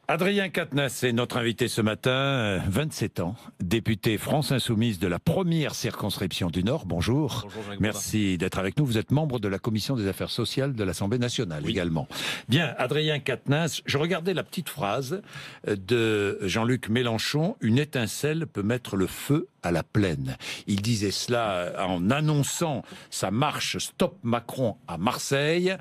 Adrien Quatennens est notre invité ce matin, 27 ans, député France Insoumise de la première circonscription du Nord. Bonjour. Bonjour Jean-Luc. Merci d'être avec nous. Vous êtes membre de la Commission des Affaires sociales de l'Assemblée nationale également. Bien, Adrien Quatennens, je regardais la petite phrase de Jean-Luc Mélenchon. Une étincelle peut mettre le feu à la plaine. Il disait cela en annonçant sa marche Stop Macron à Marseille.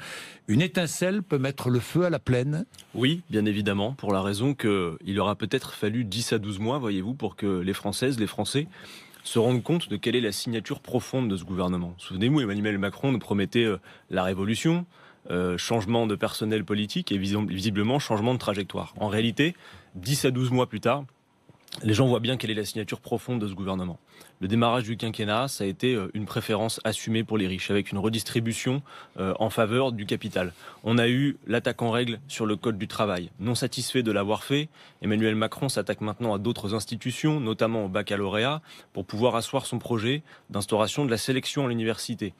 Une étincelle peut mettre le feu à la plaine? Oui, bien évidemment, pour la raison qu'il aura peut-être fallu 10 à 12 mois, voyez-vous, pour que les Françaises, les Français se rendent compte de quelle est la signature profonde de ce gouvernement. Souvenez-vous, Emmanuel Macron nous promettait la révolution, changement de personnel politique et visiblement changement de trajectoire. En réalité, 10 à 12 mois plus tard, les gens voient bien quelle est la signature profonde de ce gouvernement. Le démarrage du quinquennat, ça a été une préférence assumée pour les riches, avec une redistribution en faveur du capital. On a eu l'attaque en règle sur le code du travail. Non satisfait de l'avoir fait, Emmanuel Macron s'attaque maintenant à d'autres institutions, notamment au baccalauréat, pour pouvoir asseoir son projet d'instauration de la sélection à l'université.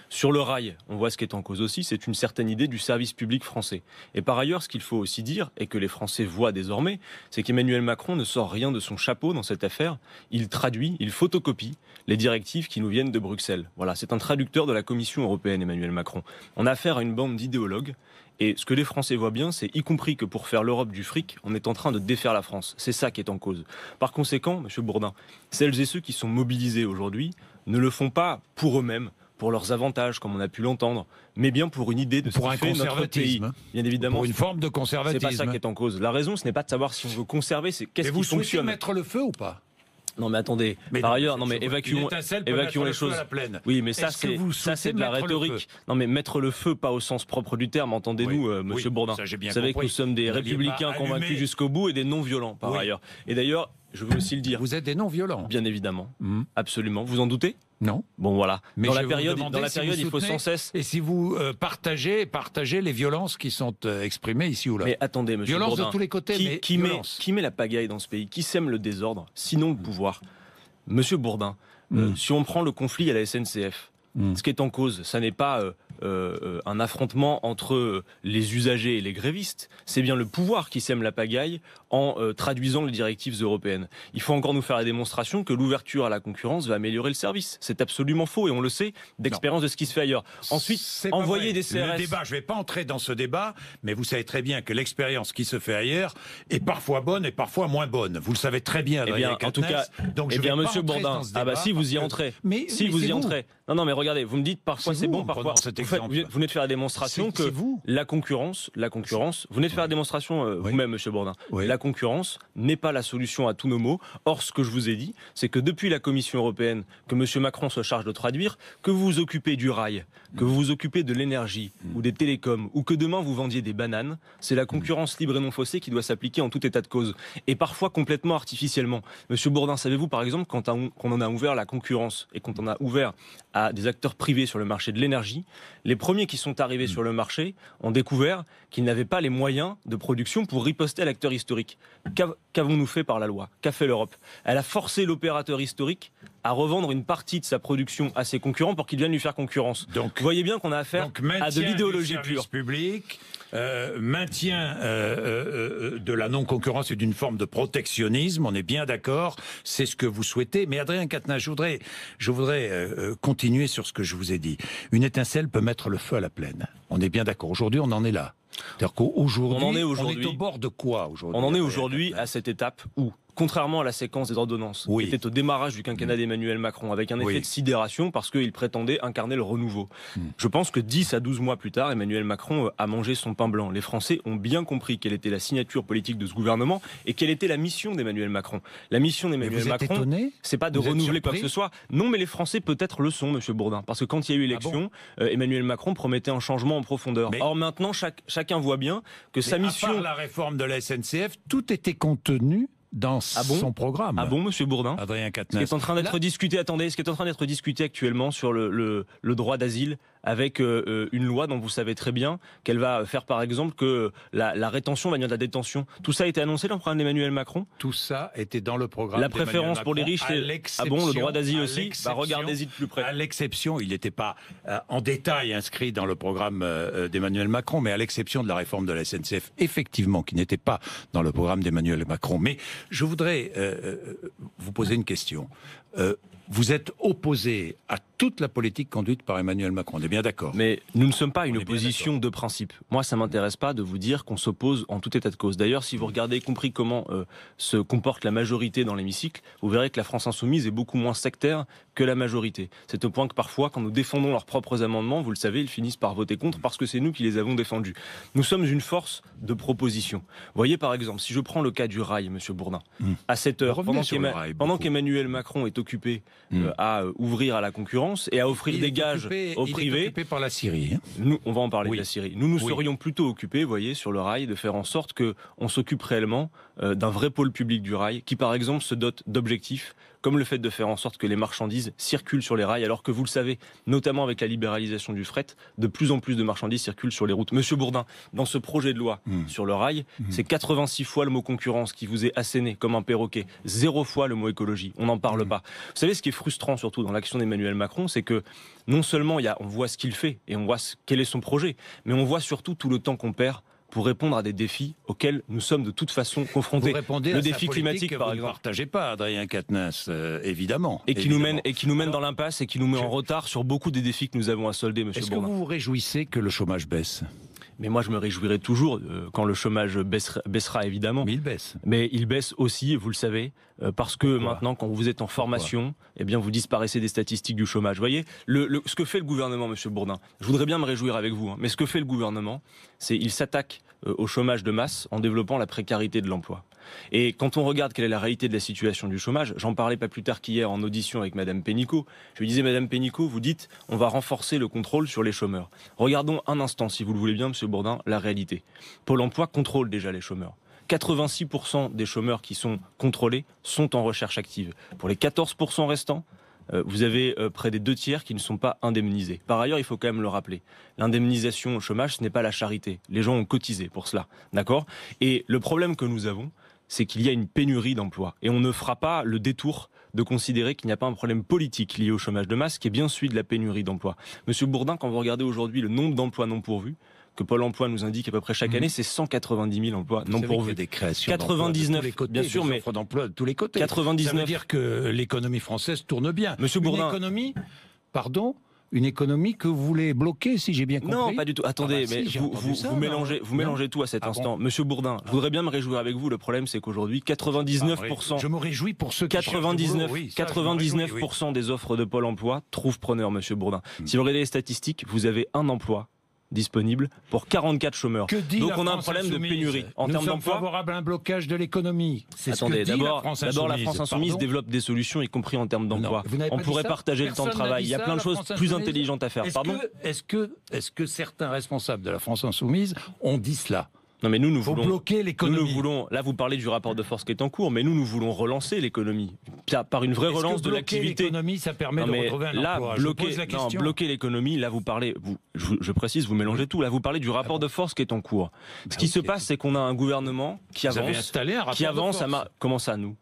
Sur le rail, on voit ce qui est en cause aussi, c'est une certaine idée du service public français. Et par ailleurs, ce qu'il faut aussi dire, et que les Français voient désormais, c'est qu'Emmanuel Macron ne sort rien de son chapeau dans cette affaire. Il traduit, il photocopie les directives qui nous viennent de Bruxelles. Voilà, c'est un traducteur de la Commission européenne, Emmanuel Macron. On a affaire à une bande d'idéologues. Et ce que les Français voient bien, c'est y compris que pour faire l'Europe du fric, on est en train de défaire la France. C'est ça qui est en cause. Par conséquent, M. Bourdin, celles et ceux qui sont mobilisés aujourd'hui ne le font pas pour eux-mêmes, pour leurs avantages, comme on a pu l'entendre, mais bien pour une idée de ce qui fait notre pays. Bien évidemment, pour une forme de conservatisme. C'est pas ça qui est en cause. La raison, ce n'est pas de savoir si on veut conserver, c'est qu'est-ce qui fonctionne. Mais vous souhaitez mettre le feu ou pas? Non mais attendez, par ailleurs, non mais évacuons les choses. Oui, mais ça c'est de la rhétorique. Non mais mettre le feu, pas au sens propre du terme, entendez-nous, Monsieur Bourdin. Vous savez que nous sommes des républicains convaincus jusqu'au bout et des non-violents par ailleurs. Et d'ailleurs, je veux aussi le dire. Vous êtes des non-violents. Bien évidemment, absolument. Vous en doutez? Non. Bon voilà. Mais dans la période, il faut sans cesse. Et si vous partagez les violences qui sont exprimées ici ou là. Mais attendez, Monsieur Bourdin. Violence de tous les côtés. Qui met la pagaille dans ce pays? Qui sème le désordre? Sinon le pouvoir. Monsieur Bourdin, si on prend le conflit à la SNCF, ce qui est en cause, ça n'est pas un affrontement entre les usagers et les grévistes, c'est bien le pouvoir qui sème la pagaille en traduisant les directives européennes. Il faut encore nous faire la démonstration que l'ouverture à la concurrence va améliorer le service. C'est absolument faux et on le sait d'expérience de ce qui se fait ailleurs. Ensuite, envoyer des CRS... Le débat, je ne vais pas entrer dans ce débat, mais vous savez très bien que l'expérience qui se fait ailleurs est parfois bonne et parfois moins bonne. Vous le savez très bien, Adrien Quatennens. En tout cas, donc je vais Monsieur Bourdin, si vous y entrez. Vous y entrez. Non, mais regardez, vous me dites parfois c'est bon, parfois... Vous venez de faire la démonstration que la concurrence, vous venez de faire la démonstration vous-même, Monsieur Bourdin. La concurrence n'est pas la solution à tous nos maux. Or, ce que je vous ai dit, c'est que depuis la Commission européenne, que Monsieur Macron se charge de traduire, que vous vous occupez du rail, que vous vous occupez de l'énergie ou des télécoms, ou que demain vous vendiez des bananes, c'est la concurrence libre et non faussée qui doit s'appliquer en tout état de cause. Et parfois complètement artificiellement. Monsieur Bourdin, savez-vous par exemple, quand on en a ouvert la concurrence et quand on a ouvert à des acteurs privés sur le marché de l'énergie, les premiers qui sont arrivés sur le marché ont découvert qu'ils n'avaient pas les moyens de production pour riposter à l'acteur historique. Qu'avons-nous fait par la loi? Qu'a fait l'Europe? Elle a forcé l'opérateur historique à revendre une partie de sa production à ses concurrents pour qu'ils viennent lui faire concurrence. Donc, vous voyez bien qu'on a affaire à de l'idéologie pure. Public, maintien de la non-concurrence et d'une forme de protectionnisme, on est bien d'accord, c'est ce que vous souhaitez. Mais Adrien Quatennens, je voudrais continuer sur ce que je vous ai dit. Une étincelle peut mettre le feu à la plaine. On est bien d'accord. Aujourd'hui, on en est là. C'est-à-dire qu'aujourd'hui, on est au bord de quoi aujourd'hui? On en est aujourd'hui à cette étape où, contrairement à la séquence des ordonnances, qui était au démarrage du quinquennat d'Emmanuel Macron, avec un effet de sidération parce qu'il prétendait incarner le renouveau. Je pense que 10 à 12 mois plus tard, Emmanuel Macron a mangé son pain blanc. Les Français ont bien compris quelle était la signature politique de ce gouvernement et quelle était la mission d'Emmanuel Macron. La mission d'Emmanuel Macron, c'est pas de renouveler quoi que ce soit. Non, mais les Français peut-être le sont, Monsieur Bourdin, parce que quand il y a eu élection, Emmanuel Macron promettait un changement en profondeur. Or maintenant, chacun voit bien que sa mission... À part la réforme de la SNCF, tout était contenu dans son programme. Ah bon, Monsieur Bourdin? Adrien Quatennens. Ce qui est en train d'être discuté, ce qui est en train d'être discuté actuellement sur le droit d'asile avec une loi dont vous savez très bien qu'elle va faire par exemple que la rétention va venir de la détention. Tout ça a été annoncé dans le programme d'Emmanuel Macron? Tout ça était dans le programme. La préférence pour les riches, ah bon, le droit d'asile aussi? Regardez-y de plus près. À l'exception, il n'était pas en détail inscrit dans le programme d'Emmanuel Macron, mais à l'exception de la réforme de la SNCF, effectivement, qui n'était pas dans le programme d'Emmanuel Macron. Mais je voudrais vous poser une question. Vous êtes opposé à toute la politique conduite par Emmanuel Macron, on est bien d'accord? Mais nous ne sommes pas une opposition de principe. Moi, ça ne m'intéresse pas de vous dire qu'on s'oppose en tout état de cause. D'ailleurs, si vous regardez, y compris comment se comporte la majorité dans l'hémicycle, vous verrez que la France Insoumise est beaucoup moins sectaire que la majorité. C'est au point que parfois, quand nous défendons leurs propres amendements, vous le savez, ils finissent par voter contre parce que c'est nous qui les avons défendus. Nous sommes une force de proposition. Vous voyez, par exemple, si je prends le cas du rail, Monsieur Bourdin, à cette heure, pendant qu'Emmanuel Macron est occupé à ouvrir à la concurrence et à offrir des gages au privé. Il est occupé par la Syrie. Nous, on va en parler de la Syrie. Nous serions plutôt occupés, vous voyez, sur le rail, de faire en sorte qu'on s'occupe réellement d'un vrai pôle public du rail, qui par exemple se dote d'objectifs, comme le fait de faire en sorte que les marchandises circulent sur les rails, alors que vous le savez, notamment avec la libéralisation du fret, de plus en plus de marchandises circulent sur les routes. Monsieur Bourdin, dans ce projet de loi sur le rail, c'est 86 fois le mot concurrence qui vous est asséné comme un perroquet, 0 fois le mot écologie. On n'en parle pas. Vous savez, ce qui est frustrant surtout dans l'action d'Emmanuel Macron, c'est que non seulement on voit ce qu'il fait et on voit quel est son projet, mais on voit surtout tout le temps qu'on perd pour répondre à des défis auxquels nous sommes de toute façon confrontés. Vous répondez le à défi climatique, par exemple. Vous ne partagez pas, Adrien Quatennens, évidemment. Et qui nous mène dans l'impasse et qui nous met en retard sur beaucoup des défis que nous avons à solder, Monsieur Bourdin. Est-ce que vous vous réjouissez que le chômage baisse? Mais moi, je me réjouirai toujours quand le chômage baissera, évidemment. Mais il baisse. Mais il baisse aussi, vous le savez, parce que maintenant, quand vous êtes en formation, eh bien, vous disparaissez des statistiques du chômage. Vous voyez, ce que fait le gouvernement, Monsieur Bourdin, je voudrais bien me réjouir avec vous, mais ce que fait le gouvernement, c'est qu'il s'attaque au chômage de masse en développant la précarité de l'emploi. Et quand on regarde quelle est la réalité de la situation du chômage, j'en parlais pas plus tard qu'hier en audition avec Madame Pénicaud. Je lui disais, Madame Pénicaud, vous dites, on va renforcer le contrôle sur les chômeurs. Regardons un instant, si vous le voulez bien, Monsieur Bourdin, la réalité. Pôle emploi contrôle déjà les chômeurs. 86% des chômeurs qui sont contrôlés sont en recherche active. Pour les 14% restants, vous avez près des 2/3 qui ne sont pas indemnisés. Par ailleurs, il faut quand même le rappeler, l'indemnisation au chômage, ce n'est pas la charité. Les gens ont cotisé pour cela, d'accord? Et le problème que nous avons, c'est qu'il y a une pénurie d'emplois. Et on ne fera pas le détour de considérer qu'il n'y a pas un problème politique lié au chômage de masse, qui est bien celui de la pénurie d'emplois. Monsieur Bourdin, quand vous regardez aujourd'hui le nombre d'emplois non pourvus, que Pôle emploi nous indique à peu près chaque année, c'est 190 000 emplois non pourvus. Des créations 99, de côtés, bien sûr, mais offres d'emploi de tous les côtés. 99. Ça veut dire que l'économie française tourne bien. Monsieur Bourdin, une économie que vous voulez bloquer, si j'ai bien compris. Non, pas du tout. Attendez, mais vous mélangez tout à cet instant. Bon. Monsieur Bourdin, je voudrais bien me réjouir avec vous. Le problème, c'est qu'aujourd'hui, 99%. Je me réjouis pour ceux qui 99% des offres de Pôle emploi trouvent preneur, Monsieur Bourdin. Si vous regardez les statistiques, vous avez un emploi disponible pour 44 chômeurs. Donc on a un problème de pénurie en termes d'emploi. Nous sommes favorables à un blocage de l'économie. Attendez, d'abord la France Insoumise développe des solutions, y compris en termes d'emploi. On pourrait partager le temps de travail. Il y a plein de choses plus intelligentes à faire. Est-ce que certains responsables de la France Insoumise ont dit cela? Non, mais nous voulons bloquer l'économie. Là, vous parlez du rapport de force qui est en cours, mais nous voulons relancer l'économie par une vraie relance de l'activité. L'économie, ça permet de retrouver un emploi. Bloquer l'économie. Là, vous parlez. Je précise, vous mélangez tout. Là, vous parlez du rapport de force qui est en cours. Ce qui se passe, c'est qu'on a un gouvernement qui avance. Comment ça, nous?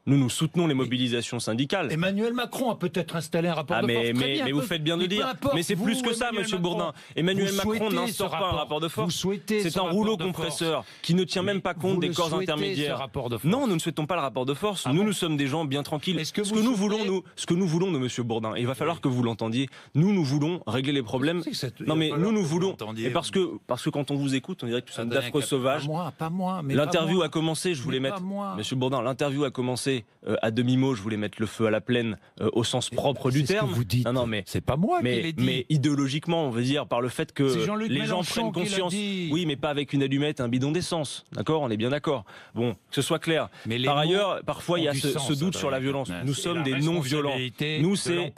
Nous soutenons les mobilisations syndicales. Emmanuel Macron a peut-être installé un rapport de force. Mais vous faites bien de dire. Mais c'est plus que ça, Monsieur Bourdin. Emmanuel Macron n'instaure pas un rapport de force. C'est un rouleau compresseur qui ne tient même pas compte des corps intermédiaires. Non, nous ne souhaitons pas le rapport de force. Nous sommes des gens bien tranquilles. Ce que nous voulons, nous, Monsieur Bourdin, et il va falloir que vous l'entendiez, nous voulons régler les problèmes. Non, mais nous voulons. Et parce que quand on vous écoute, on dirait que nous sommes d'affreux sauvages. Pas moi. L'interview a commencé, je voulais mettre. Monsieur Bourdin, l'interview a commencé. À demi-mot, je voulais mettre le feu à la plaine au sens propre du terme. Ce que vous dites. Non, mais c'est pas moi qui l'ai dit. Mais idéologiquement, on veut dire par le fait que les gens prennent conscience. Oui, mais pas avec une allumette, un bidon d'essence. D'accord, on est bien d'accord. Bon, que ce soit clair. Mais par ailleurs, parfois il y a ce doute sur la violence. Nous sommes des non-violents. Nous, c'est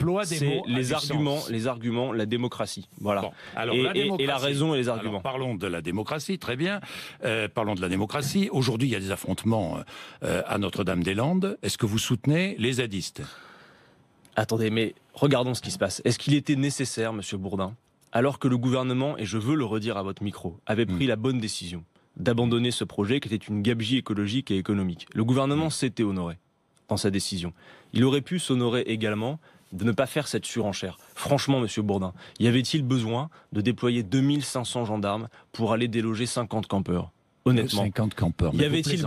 les arguments, la démocratie. Voilà. Bon, alors, et la raison et les arguments. Alors, parlons de la démocratie, très bien. Parlons de la démocratie. Aujourd'hui, il y a des affrontements à Notre-Dame-des-Landes. Est-ce que vous soutenez les zadistes? Attendez, mais regardons ce qui se passe. Est-ce qu'il était nécessaire, Monsieur Bourdin, alors que le gouvernement, et je veux le redire à votre micro, avait pris la bonne décision d'abandonner ce projet qui était une gabegie écologique et économique. Le gouvernement s'était honoré dans sa décision. Il aurait pu s'honorer également de ne pas faire cette surenchère. Franchement, Monsieur Bourdin, y avait-il besoin de déployer 2500 gendarmes pour aller déloger 50 campeurs ? Honnêtement, 50 campeurs. Y avait-il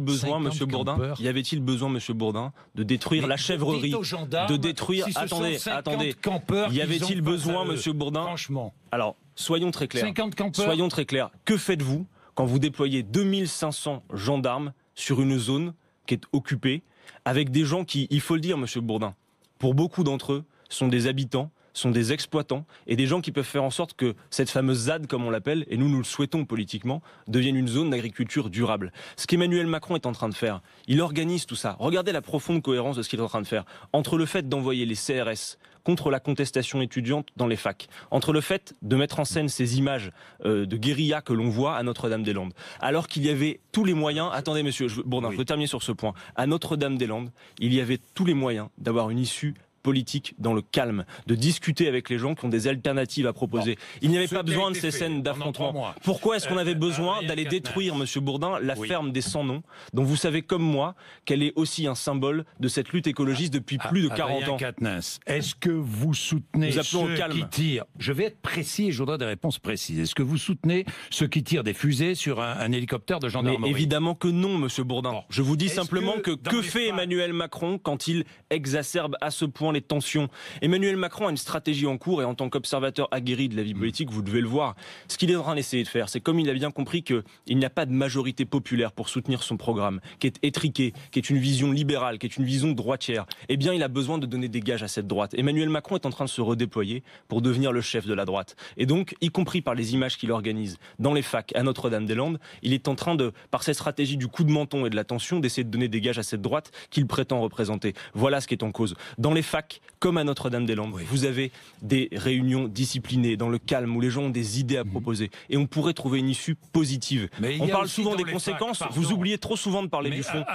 besoin, Monsieur Bourdin, de détruire la chèvrerie, de détruire, si attendez, campeurs, y avait-il besoin, Monsieur Bourdin? Franchement. Alors, soyons très clairs. 50 campeurs. Soyons très clairs. Que faites-vous quand vous déployez 2500 gendarmes sur une zone qui est occupée, avec des gens qui, il faut le dire, Monsieur Bourdin, pour beaucoup d'entre eux, sont des habitants, sont des exploitants et des gens qui peuvent faire en sorte que cette fameuse ZAD, comme on l'appelle, et nous le souhaitons politiquement, devienne une zone d'agriculture durable. Ce qu'Emmanuel Macron est en train de faire, il organise tout ça. Regardez la profonde cohérence de ce qu'il est en train de faire. Entre le fait d'envoyer les CRS contre la contestation étudiante dans les facs, entre le fait de mettre en scène ces images de guérilla que l'on voit à Notre-Dame-des-Landes, alors qu'il y avait tous les moyens, attendez monsieur Bourdin, je veux terminer sur ce point, à Notre-Dame-des-Landes, il y avait tous les moyens d'avoir une issue politique dans le calme, de discuter avec les gens qui ont des alternatives à proposer. Bon, il n'y avait pas besoin de ces scènes d'affrontement. Pourquoi est-ce qu'on avait besoin d'aller détruire, Monsieur Bourdin, la ferme des Sans-Noms, dont vous savez comme moi qu'elle est aussi un symbole de cette lutte écologiste depuis plus de 40 ans. Quatennens, est-ce que vous soutenez ceux qui tirent? Je vais être précis et je voudrais des réponses précises. Est-ce que vous soutenez ceux qui tirent des fusées sur un hélicoptère de gendarmerie? Mais évidemment que non, Monsieur Bourdin. Bon. Je vous dis simplement que fait Emmanuel Macron quand il exacerbe à ce point les tensions? Emmanuel Macron a une stratégie en cours et en tant qu'observateur aguerri de la vie politique, vous devez le voir. Ce qu'il est en train d'essayer de faire, c'est comme il a bien compris qu'il n'y a pas de majorité populaire pour soutenir son programme, qui est étriqué, qui est une vision libérale, qui est une vision droitière. Eh bien, il a besoin de donner des gages à cette droite. Emmanuel Macron est en train de se redéployer pour devenir le chef de la droite. Et donc, y compris par les images qu'il organise dans les facs à Notre-Dame-des-Landes, il est en train de, par cette stratégie du coup de menton et de la tension, d'essayer de donner des gages à cette droite qu'il prétend représenter. Voilà ce qui est en cause. Dans les facs, comme à Notre-Dame-des-Landes, vous avez des réunions disciplinées, dans le calme, où les gens ont des idées à proposer. Et on pourrait trouver une issue positive. On parle souvent des conséquences, vous oubliez trop souvent de parler du fond.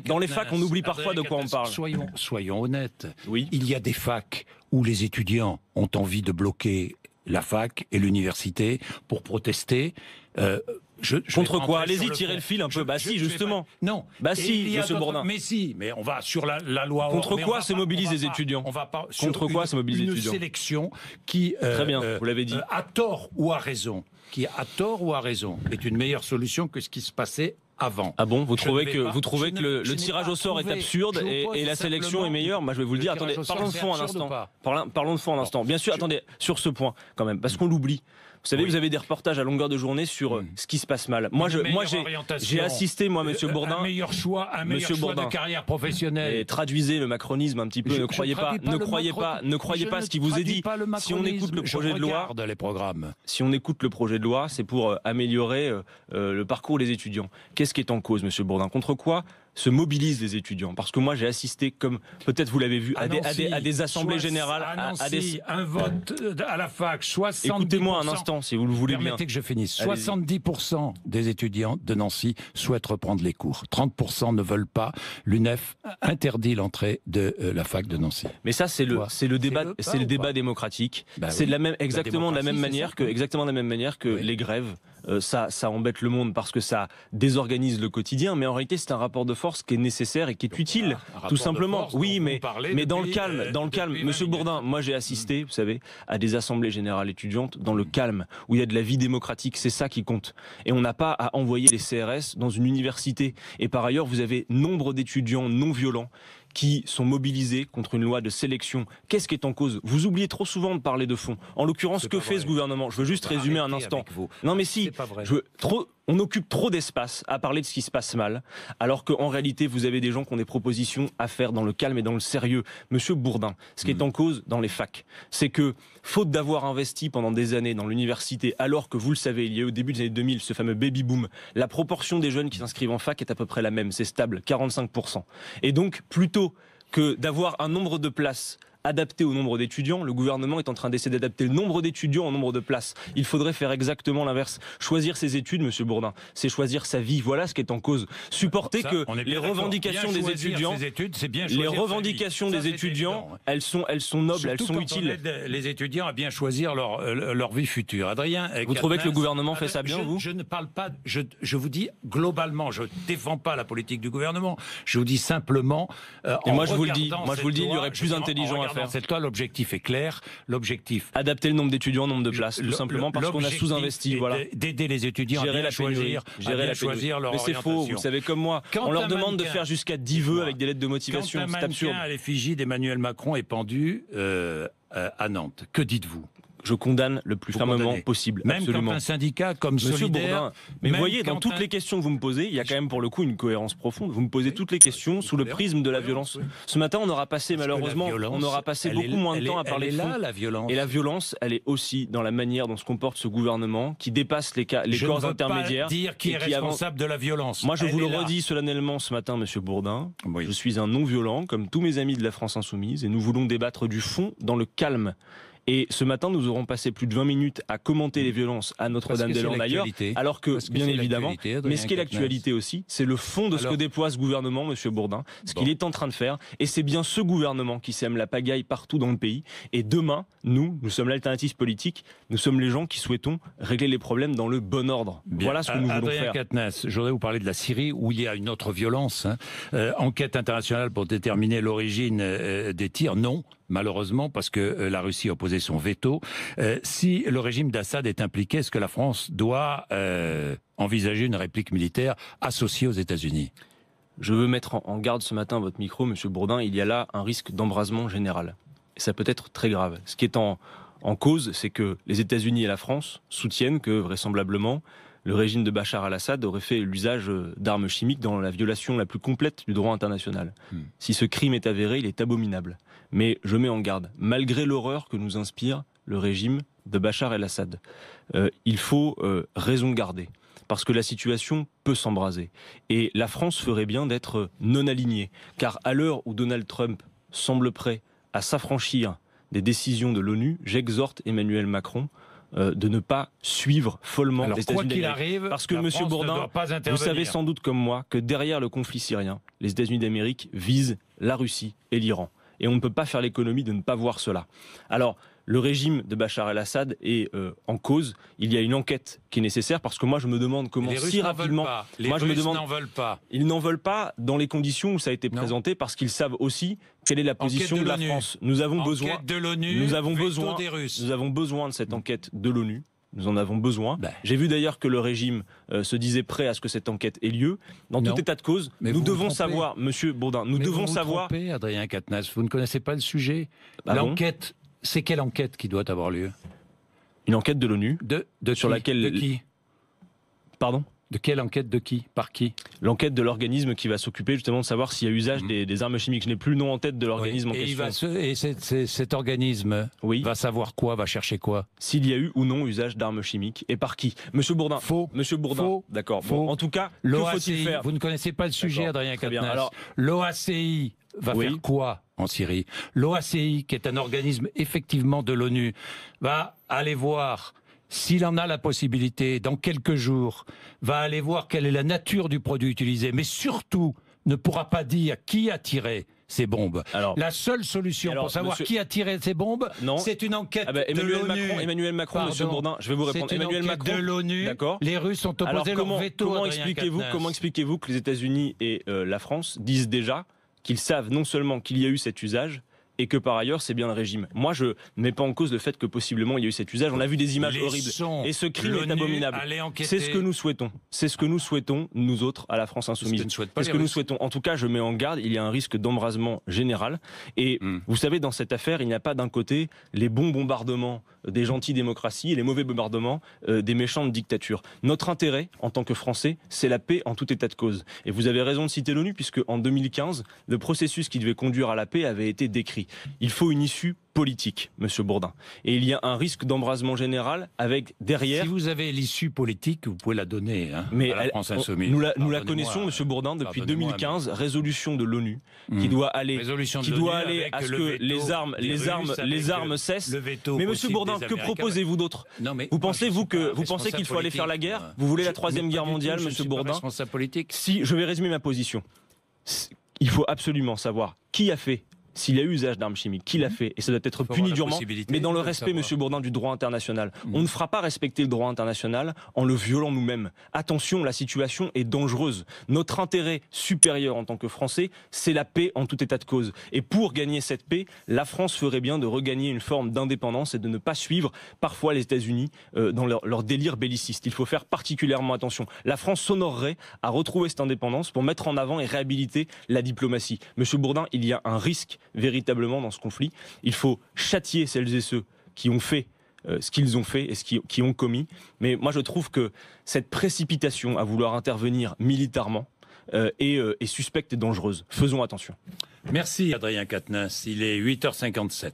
Dans les facs, on oublie parfois de quoi on parle. Soyons honnêtes. Oui. Il y a des facs où les étudiants ont envie de bloquer la fac et l'université pour protester. Contre quoi? Allez-y, tirez le fil un peu. Si, justement. Non. Si, Monsieur Bourdin. Mais on va sur la loi. Contre quoi se mobilisent les étudiants? Contre quoi se mobilisent les étudiants? Une sélection qui, très bien, vous l'avez dit, à tort ou à raison, est une meilleure solution que ce qui se passait avant. Ah bon, vous trouvez que le tirage au sort est absurde et la sélection est meilleure? Moi je vais vous le dire, attendez, parlons de fond un instant. Parlons de fond un instant. Bien sûr, attendez, sur ce point quand même, parce qu'on l'oublie. Vous savez, vous avez des reportages à longueur de journée sur ce qui se passe mal. Moi j'ai assisté, Monsieur Bourdin. Un meilleur choix de carrière professionnelle. Et traduisez le macronisme un petit peu. Ne croyez pas ce qui vous est dit. Si on écoute le projet de loi, c'est pour améliorer le parcours des étudiants. Qu'est-ce qui est en cause, Monsieur Bourdin? Contre quoi se mobilisent les étudiants? Parce que moi j'ai assisté, comme peut-être vous l'avez vu, à des assemblées générales, un vote à la fac, 70%. Écoutez-moi un instant, si vous le voulez bien. Permettez que je finisse. 70% des étudiants de Nancy souhaitent reprendre les cours. 30% ne veulent pas. L'UNEF interdit l'entrée de la fac de Nancy. Mais ça, c'est le débat démocratique. C'est exactement de la même manière que les grèves. Ça embête le monde parce que ça désorganise le quotidien, mais en réalité c'est un rapport de force qui est nécessaire et qui est utile, tout simplement. Oui, mais dans le calme, Monsieur Bourdin, moi j'ai assisté, vous savez, à des assemblées générales étudiantes dans le calme, où il y a de la vie démocratique, c'est ça qui compte. Et on n'a pas à envoyer les CRS dans une université. Et par ailleurs, vous avez nombre d'étudiants non violents qui sont mobilisés contre une loi de sélection. Qu'est-ce qui est en cause? Vous oubliez trop souvent de parler de fond. En l'occurrence, que fait ce gouvernement? Je veux juste résumer un instant. Non mais si, on occupe trop d'espace à parler de ce qui se passe mal, alors qu'en réalité, vous avez des gens qui ont des propositions à faire dans le calme et dans le sérieux. Monsieur Bourdin, ce qui est en cause dans les facs, c'est que, faute d'avoir investi pendant des années dans l'université, alors que vous le savez, il y a eu au début des années 2000 ce fameux baby-boom, la proportion des jeunes qui s'inscrivent en fac est à peu près la même, c'est stable, 45%. Et donc, plutôt que d'avoir un nombre de places adapté au nombre d'étudiants. Le gouvernement est en train d'essayer d'adapter le nombre d'étudiants au nombre de places. Il faudrait faire exactement l'inverse. Choisir ses études, Monsieur Bourdin, c'est choisir sa vie. Voilà ce qui est en cause. Supporter que les revendications des étudiants, elles sont nobles, elles sont utiles. Les étudiants à bien choisir leur vie future. Adrien, vous trouvez que le gouvernement fait ça bien, vous ? Je ne parle pas. Je vous dis globalement, je défends pas la politique du gouvernement. Je vous dis simplement. Et moi, je vous le dis. Il y aurait plus intelligent à faire. Cette loi, l'objectif est clair. L'objectif. Adapter le nombre d'étudiants au nombre de places, tout simplement parce qu'on a sous-investi. Voilà. D'aider les étudiants à bien choisir leur orientation. Mais c'est faux. Vous savez comme moi. On leur demande de faire jusqu'à 10 vœux avec des lettres de motivation. C'est absurde. À l'effigie d'Emmanuel Macron est pendu à Nantes. Que dites-vous ? Je condamne le plus fermement possible. Même absolument. quand un syndicat comme Monsieur Solidaire... Bourdin, mais vous voyez, dans toutes les questions que vous me posez, il y a quand même pour le coup une cohérence profonde. Vous me posez toutes les questions sous le prisme de la violence. Ce matin, on aura passé malheureusement, beaucoup moins de temps à parler de fond. La violence. Et la violence, elle est aussi dans la manière dont se comporte ce gouvernement, qui dépasse les corps intermédiaires. Je ne veux pas dire qui est responsable de la violence. Moi, je vous le redis solennellement ce matin, Monsieur Bourdin. Oui. Je suis un non-violent, comme tous mes amis de la France Insoumise, et nous voulons débattre du fond dans le calme. Et ce matin, nous aurons passé plus de 20 minutes à commenter les violences à Notre-Dame-des-Landes ailleurs, alors que, bien évidemment, mais ce qui est l'actualité aussi, c'est le fond de ce que déploie ce gouvernement, Monsieur Bourdin, ce qu'il est en train de faire, et c'est bien ce gouvernement qui sème la pagaille partout dans le pays. Et demain, nous sommes l'alternative politique, nous sommes les gens qui souhaitons régler les problèmes dans le bon ordre. Bien. Voilà ce que nous voulons faire. Adrien Quatennens, je voudrais vous parler de la Syrie, où il y a une autre violence. Enquête internationale pour déterminer l'origine des tirs, non. Malheureusement, parce que la Russie a opposé son veto. Si le régime d'Assad est impliqué, est-ce que la France doit envisager une réplique militaire associée aux États-Unis ? Je veux mettre en garde ce matin votre micro, Monsieur Bourdin. Il y a là un risque d'embrasement général. Et ça peut être très grave. Ce qui est en cause, c'est que les États-Unis et la France soutiennent que, vraisemblablement, le régime de Bachar al-Assad aurait fait l'usage d'armes chimiques dans la violation la plus complète du droit international. Si ce crime est avéré, il est abominable. Mais je mets en garde, malgré l'horreur que nous inspire le régime de Bachar el-Assad, il faut raison garder, parce que la situation peut s'embraser. Et la France ferait bien d'être non alignée, car à l'heure où Donald Trump semble prêt à s'affranchir des décisions de l'ONU, j'exhorte Emmanuel Macron de ne pas suivre follement les États-Unis d'Amérique. Parce que, Monsieur Bourdin, vous savez sans doute comme moi que derrière le conflit syrien, les États-Unis d'Amérique visent la Russie et l'Iran. Et on ne peut pas faire l'économie de ne pas voir cela. Alors, le régime de Bachar el-Assad est en cause. Il y a une enquête qui est nécessaire parce que moi je me demande comment si rapidement... Les Russes n'en veulent pas. Ils n'en veulent pas dans les conditions où ça a été présenté parce qu'ils savent aussi quelle est la position de la France. Nous avons besoin de l'ONU. Nous avons besoin de cette enquête de l'ONU. Nous en avons besoin. J'ai vu d'ailleurs que le régime se disait prêt à ce que cette enquête ait lieu. Dans tout état de cause, nous devons savoir, Monsieur Bourdin, nous devons savoir... Trompez, Adrien Quatennens, vous ne connaissez pas le sujet. L'enquête, c'est quelle enquête qui doit avoir lieu ? Une enquête de l'ONU. Sur laquelle... De qui ? Pardon ? De quelle enquête? De qui? Par qui? L'enquête de l'organisme qui va s'occuper justement de savoir s'il y a usage des armes chimiques. Je n'ai plus le nom en tête de l'organisme en question. Et cet organisme va savoir quoi? Va chercher quoi? S'il y a eu ou non usage d'armes chimiques et par qui? Monsieur Bourdin. Faux. Monsieur Bourdin. Faux. D'accord. Bon, en tout cas, que faut-il faire? Vous ne connaissez pas le sujet, Adrien Quatennens. Alors, l'OACI va faire quoi en Syrie? L'OACI, qui est un organisme effectivement de l'ONU, va aller voir, s'il en a la possibilité, dans quelques jours, va aller voir quelle est la nature du produit utilisé, mais surtout ne pourra pas dire qui a tiré ces bombes. La seule solution pour savoir qui a tiré ces bombes, c'est une enquête de l'ONU. Emmanuel Macron, Monsieur Bourdin, je vais vous répondre. Emmanuel Macron de l'ONU. D'accord. Les Russes ont opposé leur veto. Comment expliquez-vous que les États-Unis et la France disent déjà qu'ils savent non seulement qu'il y a eu cet usage, et que par ailleurs c'est bien le régime. Moi je ne mets pas en cause le fait que possiblement il y a eu cet usage. On a vu des images horribles. Et ce crime est abominable. C'est ce que nous souhaitons. C'est ce que nous souhaitons, nous autres, à la France Insoumise. C'est ce que nous souhaitons. En tout cas, je mets en garde, il y a un risque d'embrasement général. Et vous savez, dans cette affaire, il n'y a pas d'un côté les bons bombardements des gentilles démocraties et les mauvais bombardements des méchantes dictatures. Notre intérêt, en tant que Français, c'est la paix en tout état de cause. Et vous avez raison de citer l'ONU, puisque en 2015, le processus qui devait conduire à la paix avait été décrit. compris. Il faut une issue politique, Monsieur Bourdin. Et il y a un risque d'embrasement général avec derrière... Si vous avez l'issue politique, vous pouvez la donner à la France Insoumise. Nous la connaissons, Monsieur Bourdin, depuis 2015, résolution de l'ONU, qui doit aller à ce que les armes cessent. Mais Monsieur Bourdin, que proposez-vous d'autre? Vous pensez qu'il faut aller faire la guerre? Vous voulez la troisième guerre mondiale, Monsieur Bourdin? Responsable politique. Si, je vais résumer ma position. Il faut absolument savoir qui a fait, s'il y a eu usage d'armes chimiques, qui l'a fait, et ça doit être puni durement, mais dans le respect, Monsieur Bourdin, du droit international. On ne fera pas respecter le droit international en le violant nous-mêmes. Attention, la situation est dangereuse. Notre intérêt supérieur en tant que Français, c'est la paix en tout état de cause. Et pour gagner cette paix, la France ferait bien de regagner une forme d'indépendance et de ne pas suivre parfois les États-Unis dans leur délire belliciste. Il faut faire particulièrement attention. La France s'honorerait à retrouver cette indépendance pour mettre en avant et réhabiliter la diplomatie. Monsieur Bourdin, il y a un risque véritablement dans ce conflit. Il faut châtier celles et ceux qui ont fait ce qu'ils ont fait et ce qui ont commis. Mais moi, je trouve que cette précipitation à vouloir intervenir militairement est suspecte et dangereuse. Faisons attention. Merci Adrien Quatennens. Il est 8h57.